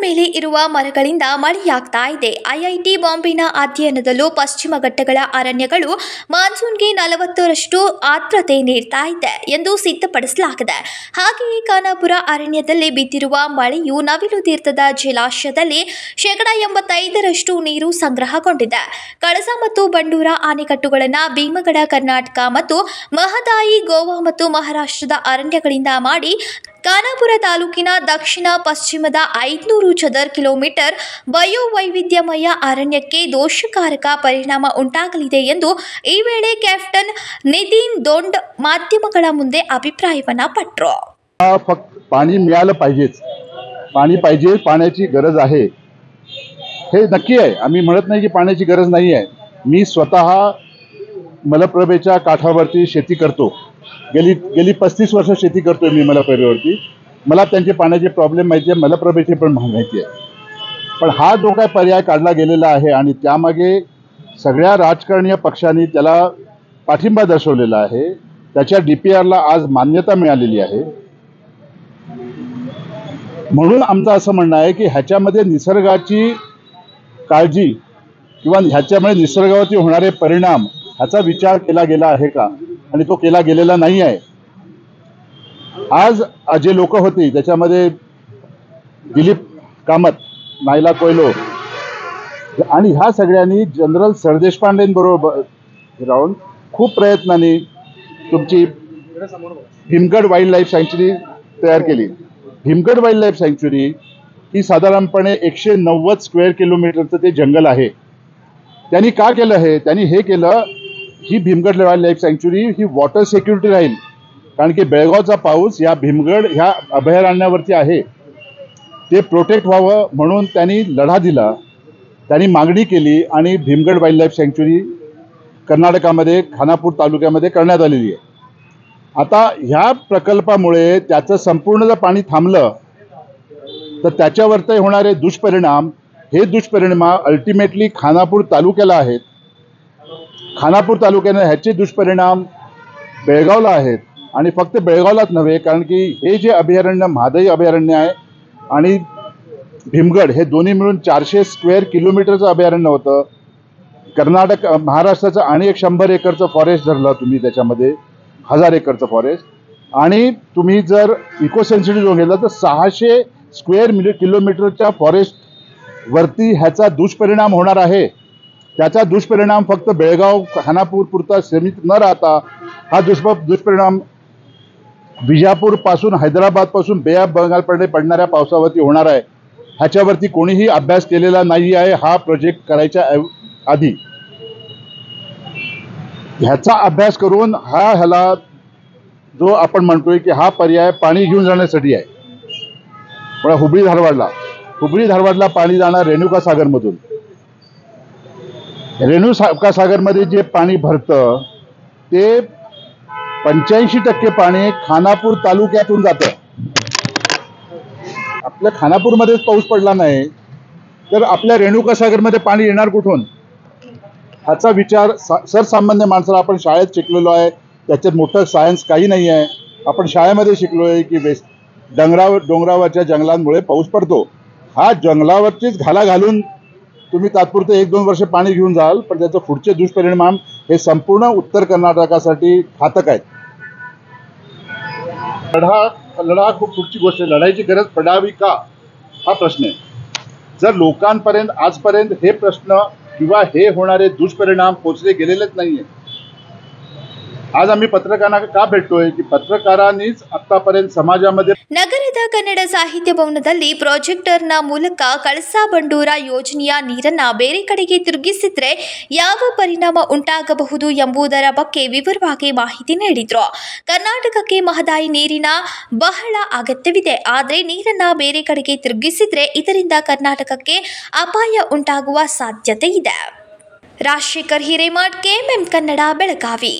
ಮೇಲೆ ಇರುವ ಮರಗಳಿಂದ ಮಳೆಯಾಗ್ತಾ ಇದೆ. ಐಐಟಿ ಬಾಂಬೆನ ಅಧ್ಯಯನದಲ್ಲೂ ಪಶ್ಚಿಮ ಘಟ್ಟಗಳ ಅರಣ್ಯಗಳು ಮಾನ್ಸೂನ್ಗೆ 40ರಷ್ಟು ಆರ್ದ್ರತೆ ನೀಡ್ತಾ ಇದೆ ಎಂದು ಸಿದ್ಧಪಡಿಸಲಾಗಿದೆ. ಹಾಗೆಯೇ ಖಾನಾಪುರ ಅರಣ್ಯದಲ್ಲಿ ಬಿದ್ದಿರುವ ಮಳೆಯು ನವಿಲು ತೀರ್ಥದ ಜಲಾಶಯದಲ್ಲಿ 85% ನೀರು ಸಂಗ್ರಹಗೊಂಡಿದೆ. ಕಳಸಾ ಮತ್ತು ಬಂಡೂರ ಅಣೆಕಟ್ಟುಗಳನ್ನು ಭೀಮಗಡ ಕರ್ನಾಟಕ ಮತ್ತು ಮಹದಾಯಿ ಗೋವಾ ಮತ್ತು ಮಹಾರಾಷ್ಟ್ರದ ಅರಣ್ಯಗಳಿಂದ ಮಾಡಿ ಖಾನಾಪುರ ತಾಲೂಕಿನ ದಕ್ಷಿಣ ಪಶ್ಚಿಮದ 500 ಚದರ ಕಿಲೋಮೀಟರ್ ಬಯೋವೈವಿಧ್ಯಮಯ ಅರಣ್ಯಕ್ಕೆ ದೋಷಕಾರಕ ಪರಿಣಾಮ ಉಂಟಾಗಲಿದೆ ಎಂದು ಈ ವೇಳೆ कॅप्टन नितीन दोंड माध्यमಗಳ ಮುಂದೆ अभिप्रायवना पटरो. फक्त पाणी मिळालं पाहिजेच, पाणी पाहिजे, पाण्याची गरज आहे हे नक्की आहे. आम्ही म्हणत नाही की पाण्याची गरज नाही आहे. मी स्वतः मलप्रभेच्या काठावरती शेती करतो. गेली 35 वर्ष शेती करतोय मी मलप्रभेवरती. मला त्यांचे पाण्याचे प्रॉब्लेम माहिती आहे, मलप्रभेचे पण माहिती आहे. पण हा जो काय पर्याय काढला गेलेला आहे आणि त्यामागे सगळ्या राजकारणीय पक्षांनी त्याला पाठिंबा दर्शवलेला आहे. त्याच्या डीपीआरला आज मान्यता मिळालेली आहे. म्हणून आमचं असं म्हणणं आहे की ह्याच्यामध्ये निसर्गाची काळजी किंवा ह्याच्यामुळे निसर्गावरती होणारे परिणाम ह्याचा विचार केला गेला आहे का, आणि तो केला गेलेला नाही आहे. आज जे लोक होती त्याच्यामध्ये दिलीप कामत, नायला कोयलो आणि ह्या सगळ्यांनी जनरल सरदेशपांडेंबरोबर राहून खूप प्रयत्नांनी तुमची भीमगड वाईल्ड लाईफ सँक्च्युरी तयार केली. भीमगड वाईल्ड लाईफ सँक्च्युरी ही साधारणपणे 190 स्क्वेअर किलोमीटरचं ते जंगल आहे. त्यांनी का केलं हे? त्यांनी हे केलं, ही भीमगड वाईल्ड लाईफ सँक्च्युरी ही वॉटर सिक्युरिटी राहील, कारण की बेळगावचा पाऊस या भीमगड ह्या अभयारण्यावरती आहे. ते प्रोटेक्ट व्हावं म्हणून त्यांनी लढा दिला, त्यांनी मागणी केली आणि भीमगड वाईल्ड लाईफ सँक्च्युरी कर्नाटकामध्ये खानापूर तालुक्यामध्ये करण्यात आलेली आहे. आता ह्या प्रकल्पामुळे त्याचं संपूर्ण जर पाणी थांबलं तर त्याच्यावरती होणारे दुष्परिणाम, हे दुष्परिणाम अल्टिमेटली खानापूर तालुक्याला आहेत. खानापूर तालुक्याने ह्याचे दुष्परिणाम बेळगावला आहेत, आणि फक्त बेळगावलाच नव्हे, कारण की हे जे अभयारण्य महादाई अभयारण्य आहे आणि भीमगड हे दोन्ही मिळून 400 स्क्वेअर किलोमीटरचं अभयारण्य होतं. कर्नाटक महाराष्ट्राचं आणि 100 एकरचं फॉरेस्ट धरलं तुम्ही, त्याच्यामध्ये 1000 एकरचं फॉरेस्ट, आणि तुम्ही जर इको सेन्सिटिव्ह झोन घेतला तर 600 स्क्वेअर किलोमीटरच्या फॉरेस्ट वरती ह्याचा दुष्परिणाम होणार आहे. त्याचा दुष्परिणाम फक्त बेळगाव खानापूर पुरता सीमित न राहता हा दुष्परिणाम विजापूर पासून हैदराबाद पासून बे ऑफ बंगालकडे पडणाऱ्या पावसावरती होणार आहे. ह्याच्यावरती कोणीही अभ्यास केलेला नाही आहे. हा प्रोजेक्ट करायच्या आधी ह्याचा अभ्यास करून ह्याला जो आपण म्हणतोय की हा पर्याय पाणी घेऊन जाण्यासाठी आहे. पण हुबळी धारवाडला पाणी जाणार रेणुका सागरमधून. रेणुका सागरमध्ये जे पाणी भरतं ते 85% पाणी खानापूर तालुक्यातून जातं. आपल्या खानापूरमध्येच पाऊस पडला नाही तर आपल्या रेणुका सागरमध्ये पाणी येणार कुठून? ह्याचा विचार सर्वसामान्य माणसाला, आपण शाळेत शिकलेलो आहे, त्याच्यात मोठं सायन्स काही नाही आहे. आपण शाळेमध्ये शिकलोय की डोंगरावरच्या जंगलांमुळे पाऊस पडतो. हा जंगलावरचीच घाला घालून तुम्ही तात्पुरते 1-2 वर्ष पाणी घेऊन जाल, पण त्याचे पुढचे दुष्परिणाम हे संपूर्ण उत्तर कर्नाटकासाठी घातक आहेत. लढा खूप पुढची गोष्ट आहे. लढाईची गरज पडावी का हा प्रश्न आहे. जर लोकांपर्यंत आजपर्यंत हे प्रश्न किंवा हे होणारे दुष्परिणाम पोचले गेलेलेच नाहीये. आज आम्ही पत्रकारांना का भेटतोय की ಪತ್ರಕಾರನಿಸ್ आतापर्यंत ಸಮಾಜमध्ये ನಗರದ ಕನ್ನಡ ಸಾಹಿತ್ಯ ಭವನದಲ್ಲಿ ಪ್ರಾಜೆಕ್ಟರ್ನ ಮೂಲಕ ಕಳಸಾ ಬಂಡೂರ ಯೋಜನೆಯ ನೀರನ್ನ ಬೇರೆ ಕಡೆಗೆ ತಿರುಗಿಸಿದ್ರೆ ಯಾವ ಪರಿಣಾಮ ಉಂಟಾಗಬಹುದು ಎಂಬುದರ ಬಗ್ಗೆ ವಿವರವಾಗಿ ಮಾಹಿತಿ ನೀಡಿದ್ರು. ಕರ್ನಾಟಕಕ್ಕೆ ಮಹದಾಯಿ ನೀರಿನ ಬಹಳ ಅಗತ್ಯವಿದೆ, ಆದರೆ ನೀರನ್ನ ಬೇರೆ ಕಡೆಗೆ ತಿರುಗಿಸಿದ್ರೆ ಇದರಿಂದ ಕರ್ನಾಟಕಕ್ಕೆ ಅಪಾಯ ಉಂಟಾಗುವ ಸಾಧ್ಯತೆ ಇದೆ. ರಾಜಶೇಖರ್ ಹಿರೇಮಠ್, ಕೆಎಂಎಂ ಕನ್ನಡ, ಬೆಳಗಾವಿ.